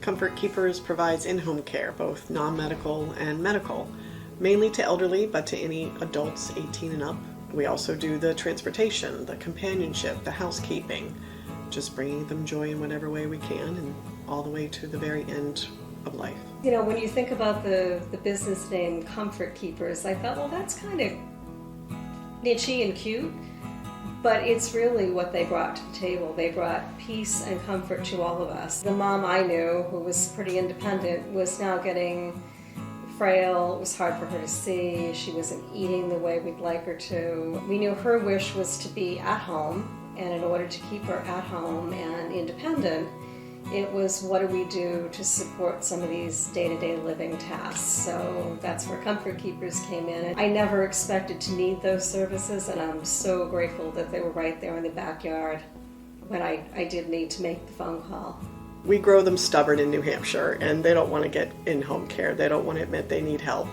Comfort Keepers provides in-home care, both non-medical and medical, mainly to elderly, but to any adults 18 and up. We also do the transportation, the companionship, the housekeeping, just bringing them joy in whatever way we can, and all the way to the very end of life. You know, when you think about the business name Comfort Keepers, I thought, well, that's kind of niche-y and cute, but it's really what they brought to the table. They brought peace and comfort to all of us. The mom I knew, who was pretty independent, was now getting frail. It was hard for her to see. She wasn't eating the way we'd like her to. We knew her wish was to be at home, and in order to keep her at home and independent, it was, what do we do to support some of these day-to-day living tasks? So that's where Comfort Keepers came in. I never expected to need those services, and I'm so grateful that they were right there in the backyard when I did need to make the phone call. We grow them stubborn in New Hampshire, and they don't want to get in-home care. They don't want to admit they need help.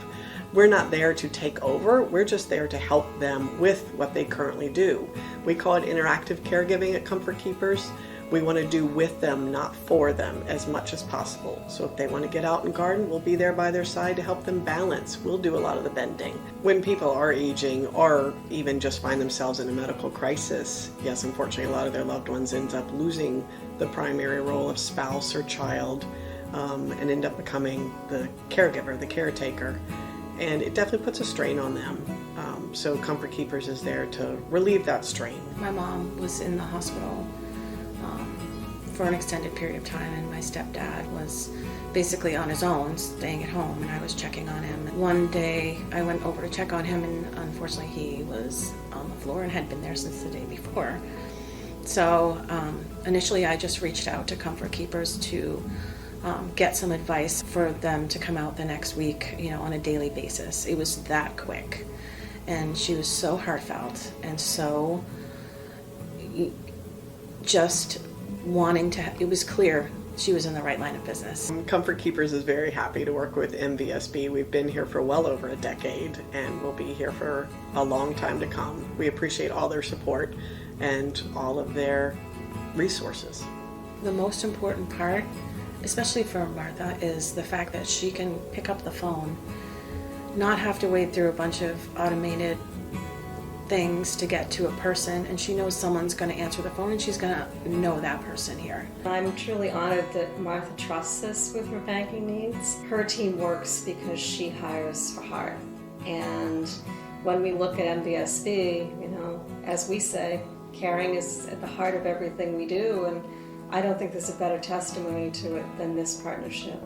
We're not there to take over, we're just there to help them with what they currently do. We call it interactive caregiving at Comfort Keepers. We want to do with them, not for them, as much as possible. So if they want to get out and garden, we'll be there by their side to help them balance. We'll do a lot of the bending. When people are aging or even just find themselves in a medical crisis, yes, unfortunately, a lot of their loved ones end up losing the primary role of spouse or child and end up becoming the caregiver, the caretaker. And it definitely puts a strain on them. So Comfort Keepers is there to relieve that strain. My mom was in the hospital for an extended period of time, and my stepdad was basically on his own, staying at home, and I was checking on him. And one day I went over to check on him, and unfortunately he was on the floor and had been there since the day before. So initially I just reached out to Comfort Keepers to get some advice for them to come out the next week, on a daily basis. It was that quick. And she was so heartfelt and so just wanting to, it was clear she was in the right line of business. Comfort Keepers is very happy to work with MVSB. We've been here for well over a decade, and we'll be here for a long time to come. We appreciate all their support and all of their resources. The most important part, especially for Martha, is the fact that she can pick up the phone, not have to wade through a bunch of automated things to get to a person, and she knows someone's going to answer the phone and she's going to know that person here. I'm truly honored that Martha trusts us with her banking needs. Her team works because she hires for heart. And when we look at MVSB, as we say, caring is at the heart of everything we do, and I don't think there's a better testimony to it than this partnership.